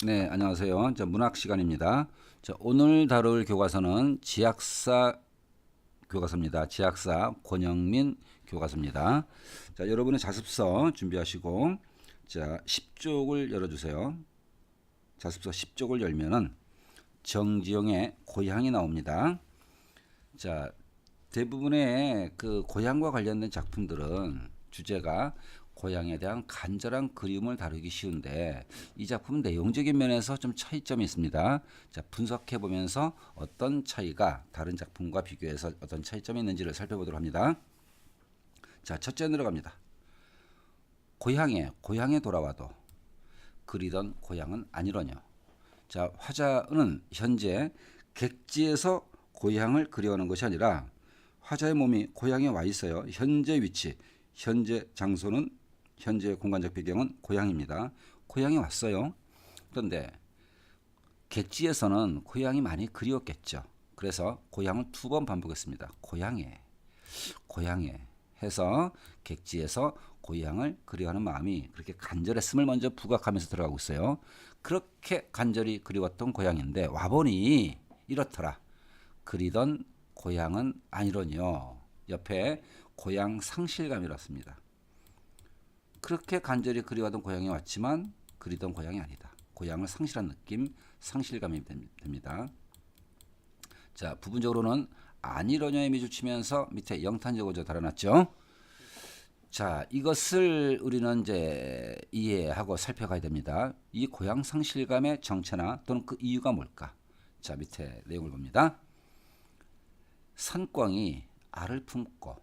네, 안녕하세요. 문학 시간입니다. 오늘 다룰 교과서는 지학사 교과서입니다. 지학사 권영민 교과서입니다. 여러분의 자습서 준비하시고 10쪽을 열어주세요. 자습서 10쪽을 열면은 정지용의 고향이 나옵니다. 자, 대부분의 그 고향과 관련된 작품들은 주제가 고향에 대한 간절한 그리움을 다루기 쉬운데 이 작품은 내용적인 면에서 좀 차이점이 있습니다. 분석해 보면서 어떤 차이가 다른 작품과 비교해서 어떤 차이점이 있는지를 살펴보도록 합니다. 첫째 들어갑니다. 고향에 돌아와도 그리던 고향은 아니로뇨. 화자는 현재 객지에서 고향을 그리워하는 것이 아니라 화자의 몸이 고향에 와 있어요. 현재 위치, 현재 장소는 현재 공간적 배경은 고향입니다. 고향에 왔어요. 그런데 객지에서는 고향이 많이 그리웠겠죠. 그래서 고향을 2번 반복했습니다. 고향에 해서 객지에서 고향을 그리워하는 마음이 그렇게 간절했음을 먼저 부각하면서 들어가고 있어요. 그렇게 간절히 그리웠던 고향인데 와보니 이렇더라. 그리던 고향은 아니로니요. 옆에 고향 상실감이었습니다. 그렇게 간절히 그리워하던 고향에 왔지만 그리던 고향이 아니다. 고향을 상실한 느낌, 상실감이 됩니다. 부분적으로는 아니로냐에 미주치면서 밑에 영탄적으로 달아놨죠. 이것을 우리는 이제 이해하고 살펴가야 됩니다. 이 고향 상실감의 정체나 또는 그 이유가 뭘까? 밑에 내용을 봅니다. 산꿩이 알을 품고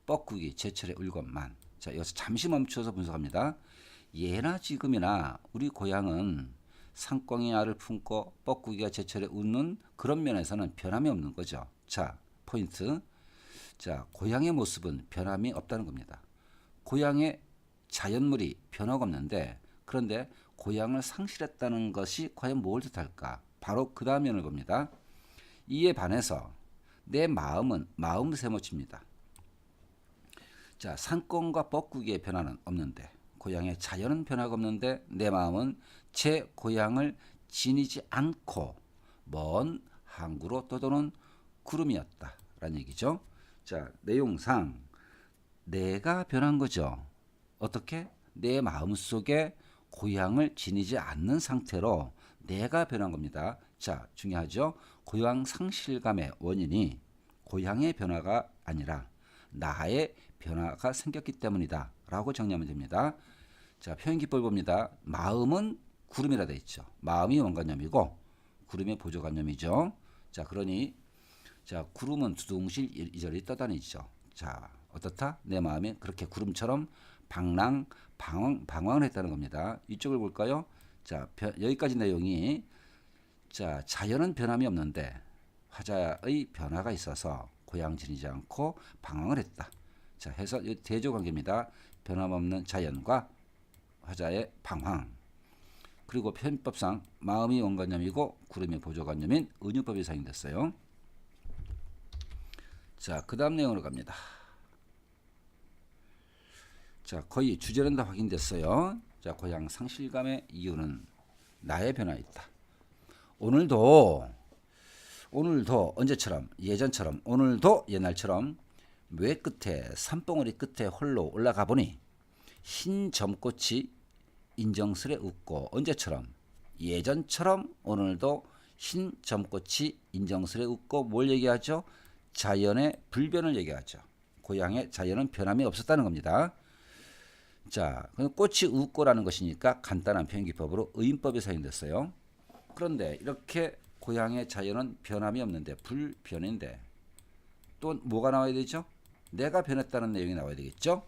뻐꾸기 제철에 울건만. 여기서 잠시 멈춰서 분석합니다. 예나 지금이나 우리 고향은 산꿩이 알을 품고 뻐꾸기가 제철에 웃는 그런 면에서는 변함이 없는 거죠. 포인트. 고향의 모습은 변함이 없다는 겁니다. 고향의 자연물이 변화가 없는데 그런데 고향을 상실했다는 것이 과연 뭘 뜻할까? 바로 그 다음 면을 봅니다. 이에 반해서 내 마음은 마음 세모칩니다. 산꿩과 뻐꾸기의 변화는 없는데 고향의 자연은 변화가 없는데 내 마음은 제 고향을 지니지 않고 먼 항구로 떠도는 구름이었다라는 얘기죠. 내용상 내가 변한 거죠. 어떻게? 내 마음속에 고향을 지니지 않는 상태로 내가 변한 겁니다. 중요하죠. 고향 상실감의 원인이 고향의 변화가 아니라 나의 변화가 생겼기 때문이다 라고 정리하면 됩니다. 표현기법을 봅니다. 마음은 구름이라 되어 있죠. 마음이 원관념이고 구름이 보조관념이죠. 그러니 구름은 두둥실 이리저리 떠다니죠. 어떻다? 내 마음이 그렇게 구름처럼 방황을 했다는 겁니다. 이쪽을 볼까요? 여기까지 내용이 자연은 변함이 없는데 화자의 변화가 있어서 고향 지니지 않고 방황을 했다. 해서 대조관계입니다. 변함없는 자연과 화자의 방황. 그리고 편법상 마음이 원관념이고 구름이 보조관념인 은유법이 사용됐어요. 그 다음 내용으로 갑니다. 거의 주제는 다 확인됐어요. 고향 상실감의 이유는 나의 변화에 있다. 오늘도 언제처럼 예전처럼 오늘도 옛날처럼 묘 끝에 산봉우리 끝에 홀로 올라가 보니 흰 점꽃이 인정스레 웃고 언제처럼 예전처럼 오늘도 흰 점꽃이 인정스레 웃고 뭘 얘기하죠? 자연의 불변을 얘기하죠. 고향의 자연은 변함이 없었다는 겁니다. 꽃이 웃고라는 것이니까 간단한 표현기법으로 의인법이 사용됐어요. 그런데 이렇게 고향의 자연은 변함이 없는데 불변인데 또 뭐가 나와야 되죠? 내가 변했다는 내용이 나와야 되겠죠?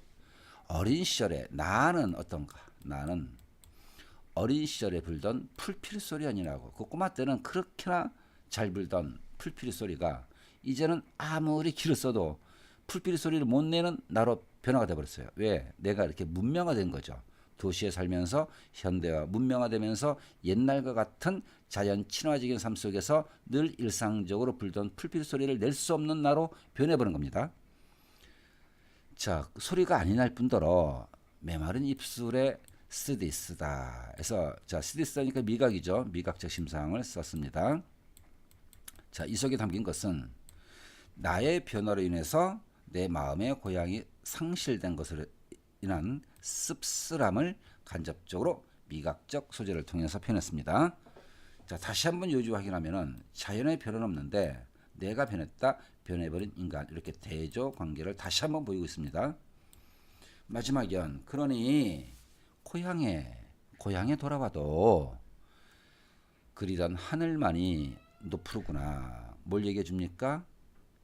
어린 시절에 나는 어떤가? 나는 어린 시절에 불던 풀필 소리 아니라고. 그 꼬마 때는 그렇게나 잘 불던 풀필 소리가 이제는 아무리 길을 써도 풀필 소리를 못 내는 나로 변화가 돼버렸어요. 왜? 내가 이렇게 문명화된 거죠. 도시에 살면서 현대화 문명화되면서 옛날과 같은 자연 친화적인 삶 속에서 늘 일상적으로 불던 풀필 소리를 낼 수 없는 나로 변해버린 겁니다. 소리가 아니 날 뿐더러 메마른 입술에 쓰디 쓰다. 그래서 자 쓰디 쓰다니까 미각이죠. 미각적 심상을 썼습니다. 자, 이 속에 담긴 것은 나의 변화로 인해서 내 마음의 고향이 상실된 것으로 인한 씁쓸함을 간접적으로 미각적 소재를 통해서 표현했습니다. 자, 다시 한번 요지 확인하면은 자연의 변화는 없는데 내가 변했다, 변해버린 인간 이렇게 대조 관계를 다시 한번 보이고 있습니다. 마지막이연 그러니 고향에 돌아와도 그리던 하늘만이 높으구나. 뭘 얘기해 줍니까?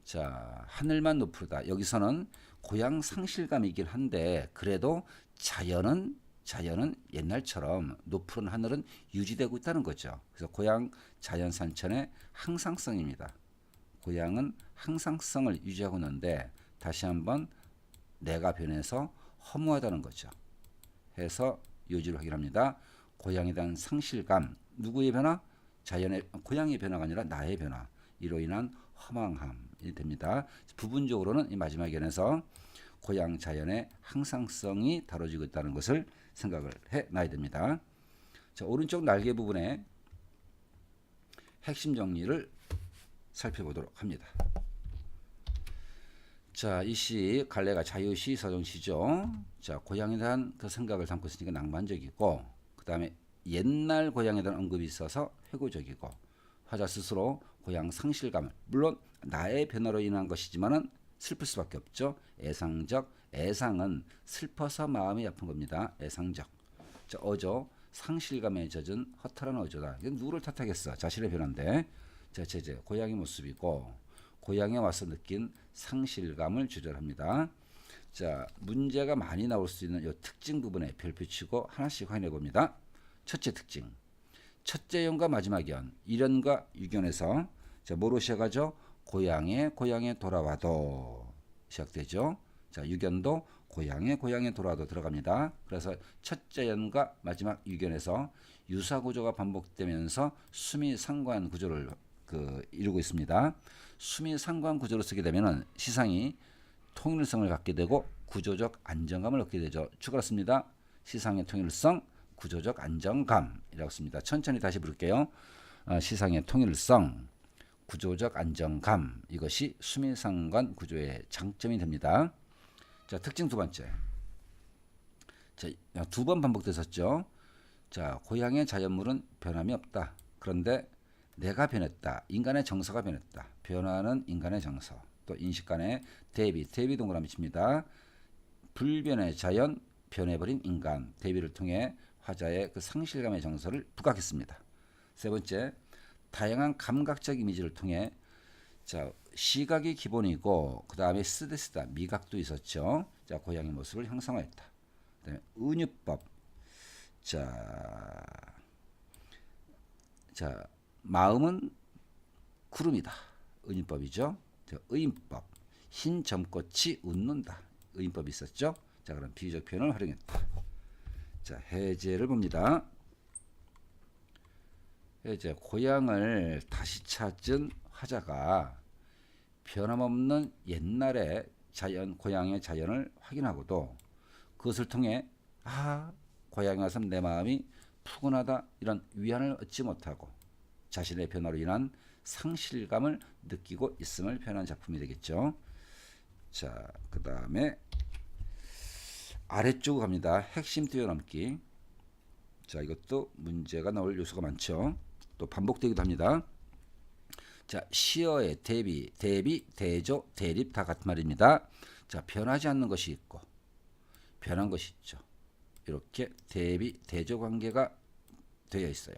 자, 하늘만 높으다. 여기서는 고향 상실감이긴 한데 그래도 자연은 옛날처럼 높은 하늘은 유지되고 있다는 거죠. 그래서 고향 자연 산천의 항상성입니다. 고향은 항상성을 유지하고 있는데 다시 한번 내가 변해서 허무하다는 거죠. 해서 요지를 확인합니다. 고향에 대한 상실감, 누구의 변화? 자연의 고향의 변화가 아니라 나의 변화. 이로 인한 허망함이 됩니다. 부분적으로는 이 마지막 연에서 고향 자연의 항상성이 다뤄지고 있다는 것을 생각을 해놔야 됩니다. 자, 오른쪽 날개 부분에 핵심 정리를 살펴보도록 합니다. 자, 이 시 갈래가 자유시 서정시죠. 자, 고향에 대한 그 생각을 담고 있으니까 낭만적이고, 그 다음에 옛날 고향에 대한 언급이 있어서 회고적이고, 화자 스스로 고향 상실감을, 물론 나의 변화로 인한 것이지만은 슬플 수밖에 없죠. 애상적, 애상은 슬퍼서 마음이 아픈 겁니다. 애상적. 자, 어조, 상실감에 젖은 허탈한 어조다. 이건 누구를 탓하겠어? 자신의 변화인데. 자, 제재, 고향의 모습이고, 고향에 와서 느낀 상실감을 조절합니다. 자, 문제가 많이 나올 수 있는 이 특징 부분에 별표 치고 하나씩 확인해 봅니다. 첫째 특징. 첫째 연과 마지막 연, 1연과 6연에서 자, 뭐로 시작하죠? 고향에 돌아와도 시작되죠. 자, 6연도 고향에 돌아와도 들어갑니다. 그래서 첫째 연과 마지막 6연에서 유사 구조가 반복되면서 수미 상관 구조를 이루고 있습니다. 수미 상관 구조로 쓰게 되면은 시상이 통일성을 갖게 되고 구조적 안정감을 얻게 되죠. 추가로 씁니다. 시상의 통일성, 구조적 안정감이라고 씁니다. 천천히 다시 부를게요. 시상의 통일성, 구조적 안정감, 이것이 수미상관 구조의 장점이 됩니다. 자, 특징 두 번째. 자, 두 번 반복됐었죠. 자, 고향의 자연물은 변함이 없다. 그런데 내가 변했다. 인간의 정서가 변했다. 변화는 인간의 정서. 또 인식간의 대비 동그라미 칩니다. 불변의 자연, 변해버린 인간. 대비를 통해 화자의 그 상실감의 정서를 부각했습니다. 세 번째, 다양한 감각적 이미지를 통해 자, 시각이 기본이고 그 다음에 쓰다 미각도 있었죠. 자, 고향의 모습을 형상화했다. 그다음에 은유법. 자, 마음은 구름이다. 은유법이죠. 의인법. 흰 점꽃이 웃는다. 의인법이 있었죠. 자, 그럼 비유적 표현을 활용했다. 자, 해제를 봅니다. 해제. 고향을 다시 찾은 화자가 변함없는 옛날의 고향의 자연을 확인하고도 그것을 통해 고향에 와서 내 마음이 푸근하다 이런 위안을 얻지 못하고 자신의 변화로 인한 상실감을 느끼고 있음을 표현한 작품이 되겠죠. 자, 그 다음에 아래쪽으로 갑니다. 핵심 뛰어넘기. 자, 이것도 문제가 나올 요소가 많죠. 또 반복되기도 합니다. 자, 시어의 대비, 대조, 대립 다 같은 말입니다. 자, 변하지 않는 것이 있고 변한 것이 있죠. 이렇게 대비, 대조 관계가 되어 있어요.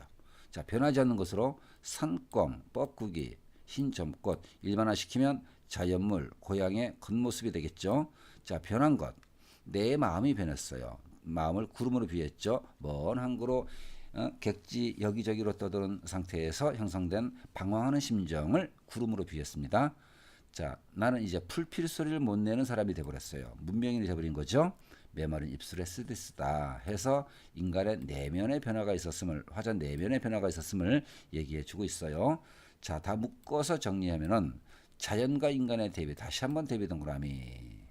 자, 변하지 않는 것으로 산꽁, 뻐꾸기, 흰 점꽃 일반화시키면 자연물, 고향의 겉모습이 되겠죠. 자, 변한 것. 내 마음이 변했어요. 마음을 구름으로 비유했죠. 먼 항구로 객지 여기저기로 떠도는 상태에서 형성된 방황하는 심정을 구름으로 비유했습니다. 자, 나는 이제 풀필 소리를 못 내는 사람이 되어버렸어요. 문명인이 되어버린 거죠. 메마른 입술에 쓰디쓰다 해서 인간의 내면의 변화가 있었음을, 화자 내면의 변화가 있었음을 얘기해 주고 있어요. 자, 다 묶어서 정리하면은 자연과 인간의 대비, 다시 한번 대비 동그라미.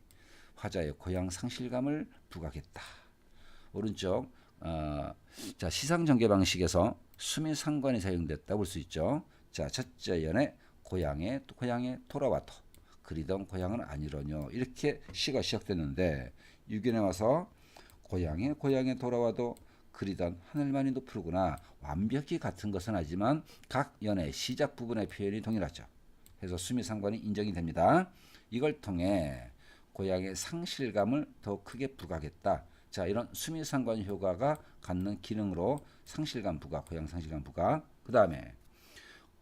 화자의 고향 상실감을 부각했다. 오른쪽 자, 시상 전개 방식에서 수미 상관이 사용됐다 볼 수 있죠. 자, 첫째 연에 고향에 돌아와도 그리던 고향은 아니려뇨. 이렇게 시가 시작됐는데 6연에 와서 고향에 돌아와도 그리던 하늘만이 높으구나. 완벽히 같은 것은 아니지만 각 연의 시작 부분의 표현이 동일하죠. 그래서 수미 상관이 인정이 됩니다. 이걸 통해 고향의 상실감을 더 크게 부각했다. 자, 이런 수미 상관 효과가 갖는 기능으로 상실감 부각, 고향 상실감 부각. 그 다음에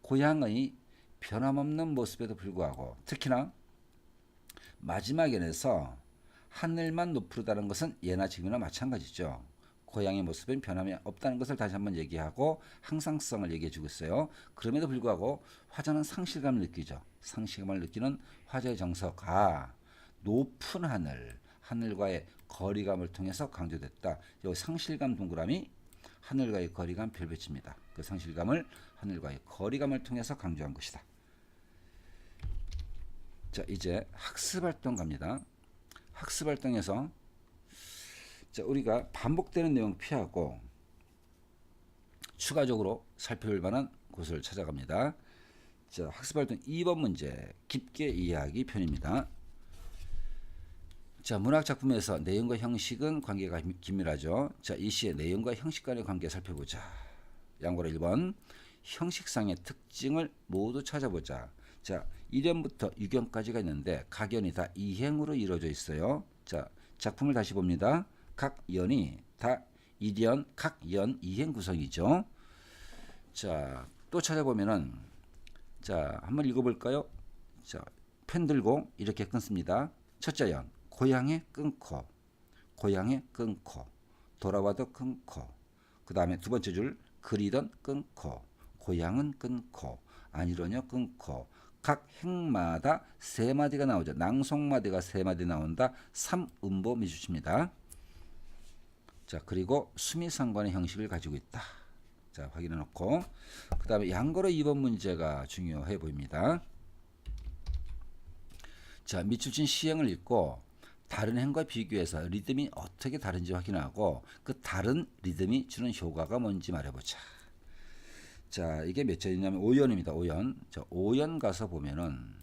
고향의 변함없는 모습에도 불구하고 특히나 마지막 연에서 하늘만 높으다는 것은 예나 지금이나 마찬가지죠. 고향의 모습은 변함이 없다는 것을 다시 한번 얘기하고 항상성을 얘기해 주고 있어요. 그럼에도 불구하고 화자는 상실감을 느끼죠. 상실감을 느끼는 화자의 정서가 높은 하늘과의 거리감을 통해서 강조됐다. 여기 상실감 동그라미 하늘과의 거리감 별배치입니다. 그 상실감을 하늘과의 거리감을 통해서 강조한 것이다. 자, 이제 학습활동 갑니다. 학습활동에서 자, 우리가 반복되는 내용 피하고 추가적으로 살펴볼 만한 곳을 찾아갑니다. 자, 학습활동 2번 문제 깊게 이해하기 편입니다. 자, 문학 작품에서 내용과 형식은 관계가 긴밀하죠. 자, 이 시의 내용과 형식 간의 관계 살펴보자. 양보로 1번 형식상의 특징을 모두 찾아보자. 자, 1연부터 6연까지가 있는데 각 연이 다 이행으로 이루어져 있어요. 자, 작품을 다시 봅니다. 각 연이 다 1연, 각 연 이행 구성이죠. 자, 또 찾아보면은 자, 한번 읽어볼까요? 자, 펜 들고 이렇게 끊습니다. 첫째 연, 고향에 끊고, 돌아와도 끊고, 그 다음에 두 번째 줄, 그리던 끊고, 고향은 끊고, 아니려뇨 끊고, 각 행마다 세 마디가 나오죠. 낭송마디가 세 마디 나온다. 3음보 미주치입니다. 자, 그리고 수미상관의 형식을 가지고 있다. 자, 확인해 놓고 그 다음에 양거로 2번 문제가 중요해 보입니다. 자, 밑줄친 시행을 읽고 다른 행과 비교해서 리듬이 어떻게 다른지 확인하고 그 다른 리듬이 주는 효과가 뭔지 말해보자. 자, 이게 몇 절이냐면 5연입니다. 5연. 자, 5연 가서 보면은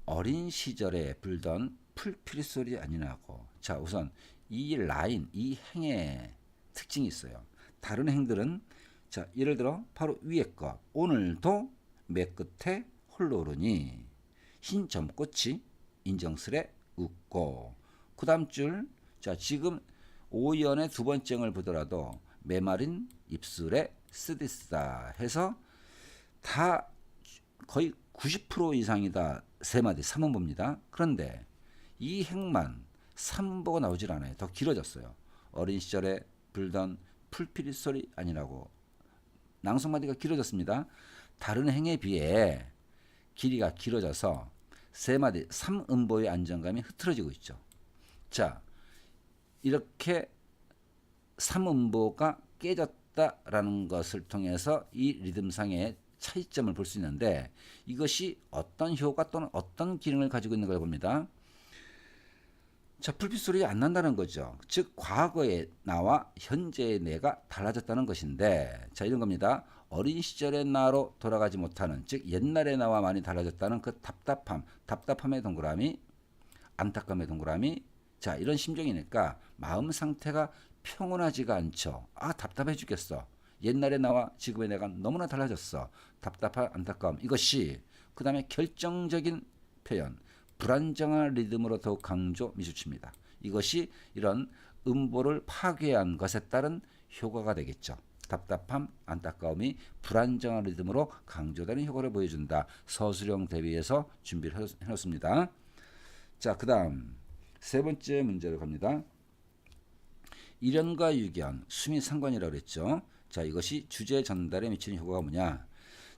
어린 시절에 불던 풀피리 소리 아니냐고. 자, 우선 이 라인, 이 행의 특징이 있어요. 다른 행들은 자, 예를 들어 바로 위에 거 오늘도 맨 끝에 홀로 오르니 흰 점꽃이 인정스레 웃고 그 다음 줄 자, 지금 5연의 두 번째를 보더라도 메마른 입술에 쓰디쓰다 해서 다 거의 90% 이상이다. 세 마디 3음보입니다. 그런데 이 행만 3음보가 나오질 않아요. 더 길어졌어요. 어린 시절에 불던 풀피리 소리 아니라고 낭송마디가 길어졌습니다. 다른 행에 비해 길이가 길어져서 세 마디 3음보의 안정감이 흐트러지고 있죠. 자, 이렇게 3음보가 깨졌다라는 것을 통해서 이 리듬상의 차이점을 볼 수 있는데 이것이 어떤 효과 또는 어떤 기능을 가지고 있는 걸 봅니다. 자, 불빛 소리 안 난다는 거죠. 즉 과거의 나와 현재의 내가 달라졌다는 것인데 자, 이런 겁니다. 어린 시절의 나로 돌아가지 못하는 즉 옛날의 나와 많이 달라졌다는 그 답답함의 동그라미, 안타까움의 동그라미. 자, 이런 심정이니까 마음 상태가 평온하지가 않죠. 아, 답답해 죽겠어. 옛날의 나와 지금의 내가 너무나 달라졌어. 답답한 안타까움. 이것이 그 다음에 결정적인 표현. 불안정한 리듬으로 더욱 강조 미주치입니다. 이것이 이런 음보를 파괴한 것에 따른 효과가 되겠죠. 답답함, 안타까움이 불안정한 리듬으로 강조되는 효과를 보여준다. 서술형 대비해서 준비를 해놓습니다. 자, 그 다음 세 번째 문제로 갑니다. 1연과 6연, 수미 상관이라고 그랬죠. 자, 이것이 주제 전달에 미치는 효과가 뭐냐.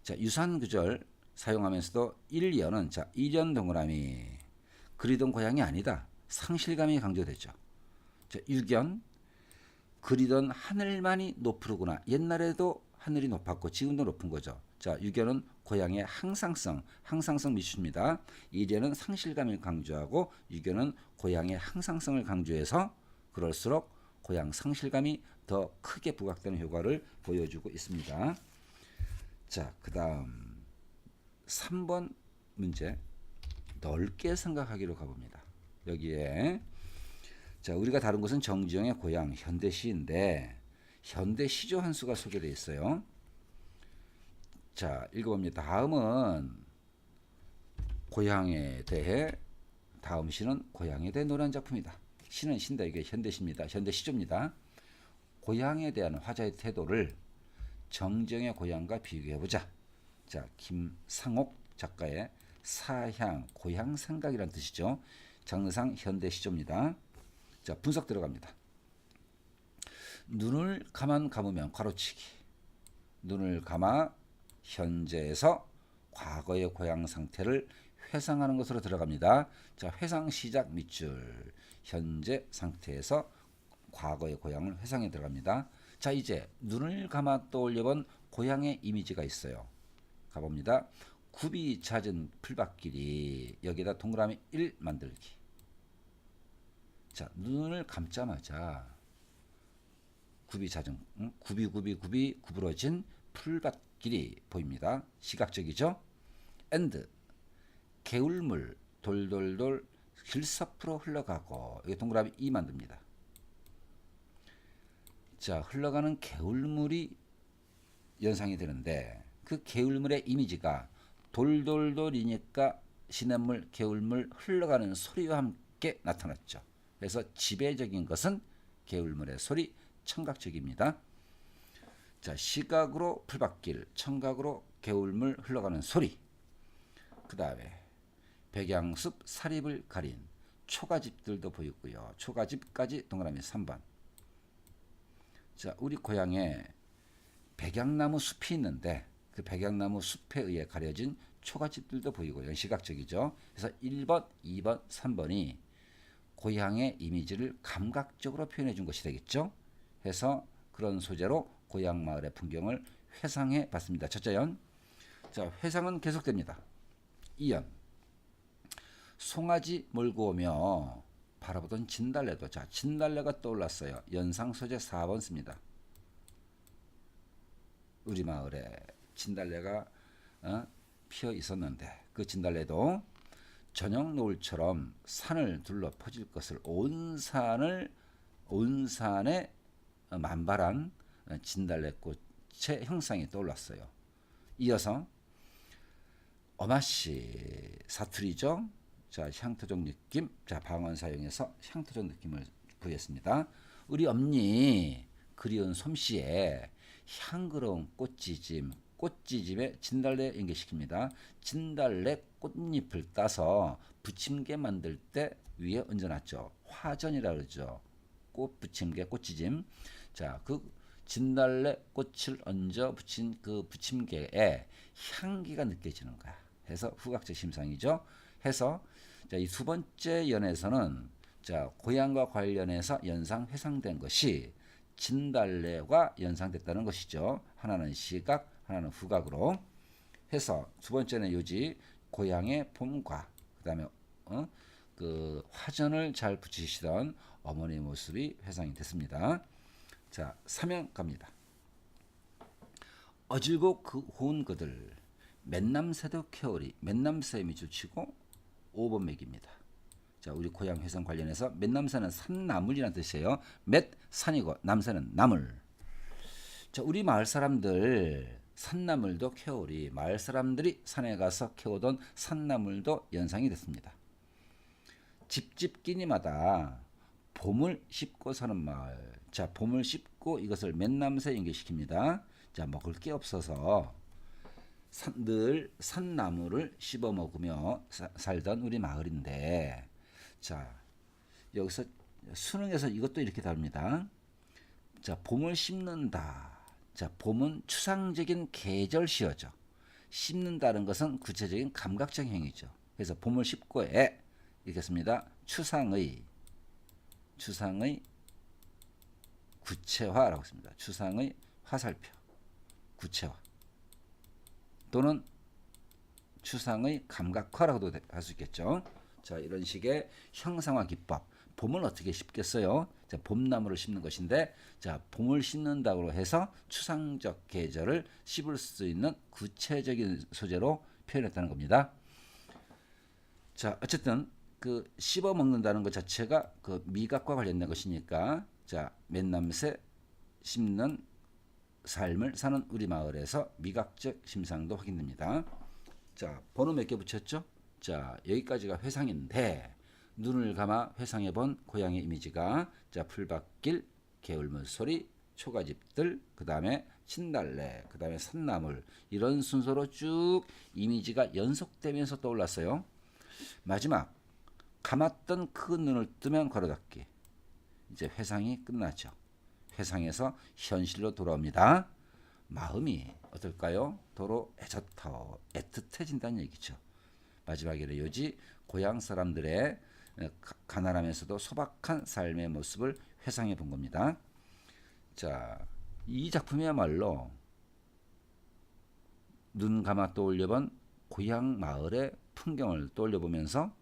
자, 유사한 구절 사용하면서도 1연은 자, 1연 동그라미 그리던 고향이 아니다. 상실감이 강조되죠. 자, 6연 그리던 하늘만이 높으구나. 옛날에도 하늘이 높았고 지금도 높은 거죠. 자, 6연은 고향의 항상성 미수입니다. 1연은 상실감을 강조하고 6연은 고향의 항상성을 강조해서 그럴수록 고향 성실감이 더 크게 부각되는 효과를 보여주고 있습니다. 자, 그 다음 3번 문제 넓게 생각하기로 가봅니다. 여기에 자, 우리가 다룬 것은 정지영의 고향 현대시인데 현대시조 한 수가 소개되어 있어요. 자, 읽어봅니다. 다음은 고향에 대해 다음 시는 고향에 대해 노래한 작품이다. 시는 시인다. 이게 현대시입니다. 현대시조입니다. 고향에 대한 화자의 태도를 정지영의 고향과 비교해보자. 자, 김상옥 작가의 사향, 고향 생각이라는 뜻이죠. 장르상 현대시조입니다. 자, 분석 들어갑니다. 눈을 감으면 괄호치기. 눈을 감아 현재에서 과거의 고향 상태를 회상하는 것으로 들어갑니다. 자, 회상 시작 밑줄. 현재 상태에서 과거의 고향을 회상에 들어갑니다. 자, 이제 눈을 감아 떠올려본 고향의 이미지가 있어요. 가봅니다. 굽이 잦은 풀밭길이 여기다 동그라미 1 만들기. 자, 눈을 감자마자 굽이 잦은 굽이 구부러진 풀밭길이 보입니다. 시각적이죠? and 개울물 돌돌돌 길섭으로 흘러가고 여기 동그라미 2 만듭니다. 자, 흘러가는 개울물이 연상이 되는데 그 개울물의 이미지가 돌돌돌이니까 시냇물, 개울물 흘러가는 소리와 함께 나타났죠. 그래서 지배적인 것은 개울물의 소리, 청각적입니다. 자, 시각으로 풀밭길, 청각으로 개울물 흘러가는 소리. 그 다음에 백양숲 사립을 가린 초가집들도 보이고요. 초가집까지 동그라미 3번. 자, 우리 고향에 백양나무 숲이 있는데 그 백양나무 숲에 의해 가려진 초가집들도 보이고요. 시각적이죠. 그래서 1번, 2번, 3번이 고향의 이미지를 감각적으로 표현해 준 것이 되겠죠. 해서 그런 소재로 고향 마을의 풍경을 회상해 봤습니다. 첫째 연. 자, 회상은 계속됩니다. 2연. 송아지 몰고 오며 바라보던 진달래도. 자, 진달래가 떠올랐어요. 연상 소재 4번 씁니다. 우리 마을에 진달래가 피어 있었는데 그 진달래도 저녁 노을처럼 산을 둘러 퍼질 것을 온 산에 만발한 진달래꽃의 형상이 떠올랐어요. 이어서 어마씨 사투리죠. 자, 향토적 느낌. 자, 방언 사용해서 향토적 느낌을 부여했습니다. 우리 엄니 그리운 솜씨에 향그러운 꽃지짐에 진달래 연계시킵니다. 진달래 꽃잎을 따서 부침개 만들 때 위에 얹어놨죠. 화전이라 그러죠. 꽃 부침개, 꽃지짐. 자, 그 진달래 꽃을 얹어 붙인 그 부침개에 향기가 느껴지는 거야. 해서 후각적 심상이죠. 해서 자, 이 두 번째 연에서는 자, 고향과 관련해서 연상 회상된 것이 진달래와 연상됐다는 것이죠. 하나는 시각, 하나는 후각으로 해서 두 번째는 요지 고향의 봄과 그다음에 그 화전을 잘 붙이시던 어머니 모습이 회상이 됐습니다. 자, 3연 갑니다. 어질고 고운 그들 맨남새도 캐오리. 맨남새 밑줄 치고 5번 맥입니다. 자, 우리 고향 회상 관련해서 맨남새는 산나물이라는 뜻이에요. 맷 산이고 남새는 나물. 자, 우리 마을 사람들 산나물도 캐오리. 마을 사람들이 산에 가서 캐오던 산나물도 연상이 됐습니다. 집집 끼니마다 봄을 씹고 사는 마을. 자, 봄을 씹고 이것을 맨남새 연결시킵니다. 자, 먹을 게 없어서 늘 산나물을 씹어 먹으며 살던 우리 마을인데, 자, 여기서 수능에서 이것도 이렇게 다룹니다. 자, 봄을 씹는다. 자, 봄은 추상적인 계절시어죠. 씹는다는 것은 구체적인 감각적 행위죠. 그래서 봄을 씹고에 이렇게 씁니다. 추상의 구체화라고 씁니다. 추상의 화살표, 구체화 또는 추상의 감각화라고도 할 수 있겠죠. 자, 이런 식의 형상화 기법. 봄을 어떻게 씹겠어요? 자, 봄나무를 심는 것인데, 자, 봄을 심는다고 해서 추상적 계절을 씹을 수 있는 구체적인 소재로 표현했다는 겁니다. 자, 어쨌든 그 씹어 먹는다는 것 자체가 그 미각과 관련된 것이니까, 자, 맨남새 씹는 삶을 사는 우리 마을에서 미각적 심상도 확인됩니다. 자, 번호 몇 개 붙였죠? 자, 여기까지가 회상인데, 눈을 감아 회상해 본 고향의 이미지가, 자, 풀밭길, 개울물 소리, 초가집들, 그 다음에 진달래, 그 다음에 산나물, 이런 순서로 쭉 이미지가 연속되면서 떠올랐어요. 마지막, 감았던 그 눈을 뜨면 괄호 닫기. 이제 회상이 끝나죠. 회상에서 현실로 돌아옵니다. 마음이 어떨까요? 도로 애틋해진다는 얘기죠. 마지막에는 요지 고향 사람들의 가난하면서도 소박한 삶의 모습을 회상해 본 겁니다. 자, 이 작품이야말로 눈 감아 떠올려본 고향 마을의 풍경을 떠올려보면서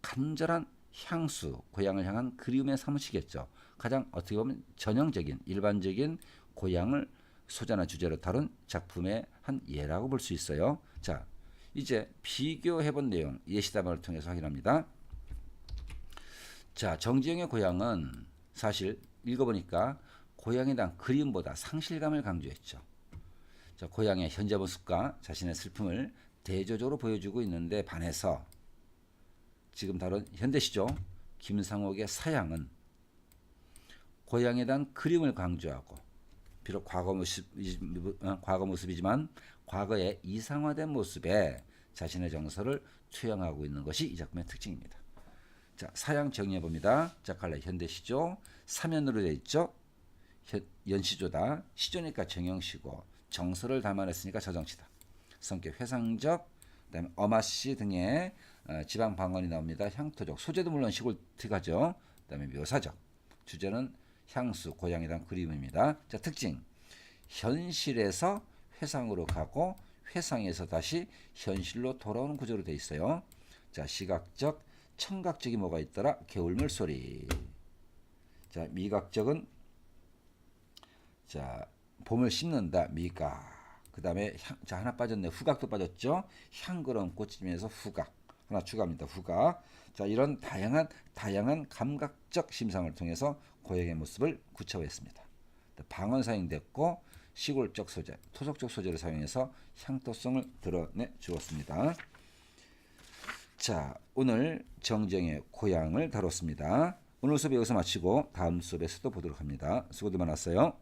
간절한 향수, 고향을 향한 그리움에 사무치겠죠. 가장 어떻게 보면 전형적인 일반적인 고향을 소재나 주제로 다룬 작품의 한 예라고 볼 수 있어요. 자, 이제 비교해본 내용 예시담화를 통해서 확인합니다. 자, 정지영의 고향은 사실 읽어보니까 고향에 대한 그리움보다 상실감을 강조했죠. 자, 고향의 현재 모습과 자신의 슬픔을 대조적으로 보여주고 있는데 반해서 지금 다룬 현대시죠. 김상옥의 사양은 고향에 대한 그리움을 강조하고, 비록 과거 모습이지만 과거의 이상화된 모습에 자신의 정서를 투영하고 있는 것이 이 작품의 특징입니다. 자, 사양 정리해 봅니다. 자, 갈래 현대시죠. 사면으로 되어 있죠. 연시조다. 시조니까 정형시고, 정서를 담아냈으니까 저정치다. 성격 회상적, 그다음에 어마시 등의 지방 방언이 나옵니다. 향토적. 소재도 물론 시골 특하죠. 그다음에 묘사적. 주제는 향수, 고향에 대한 그림입니다. 자, 특징. 현실에서 회상으로 가고 회상에서 다시 현실로 돌아오는 구조로 되어 있어요. 자, 시각적, 청각적이 뭐가 있더라? 개울물 소리. 자, 미각적은 자, 봄을 씹는다. 미각. 그 다음에 자, 하나 빠졌네. 후각도 빠졌죠. 향그러운 꽃이면서 후각. 하나 추가합니다. 후각. 자, 이런 다양한 감각적 심상을 통해서 고향의 모습을 구체화했습니다. 방언 사용됐고 시골적 소재, 토속적 소재를 사용해서 향토성을 드러내 주었습니다. 자, 오늘 정지영의 고향을 다뤘습니다. 오늘 수업 여기서 마치고 다음 수업에서도 보도록 합니다. 수고들 많았어요.